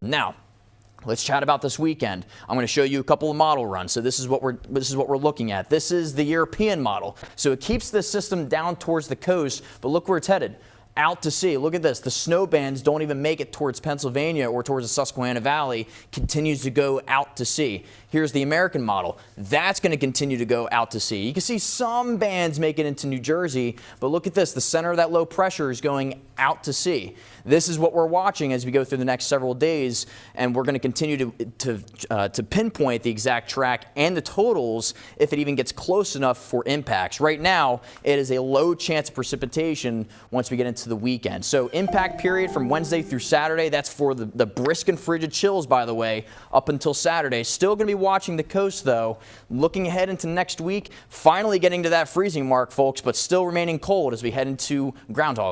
Now, let's chat about this weekend. I'm going to show you a couple of model runs. So this is what we're looking at. This is the European model. So it keeps the system down towards the coast, but look where it's headed. Out to sea. Look at this. The snow bands don't even make it towards Pennsylvania or towards the Susquehanna Valley. Continues to go out to sea. Here's the American model. That's going to continue to go out to sea. You can see some bands make it into New Jersey, but look at this. The center of that low pressure is going out to sea. This is what we're watching as we go through the next several days, and we're going to continue to pinpoint the exact track and the totals if it even gets close enough for impacts. Right now, it is a low chance of precipitation once we get into the weekend. So impact period from Wednesday through Saturday. That's for the brisk and frigid chills, by the way, up until Saturday. Still going to be watching the coast, though. Looking ahead into next week, finally getting to that freezing mark, folks, but still remaining cold as we head into groundhog.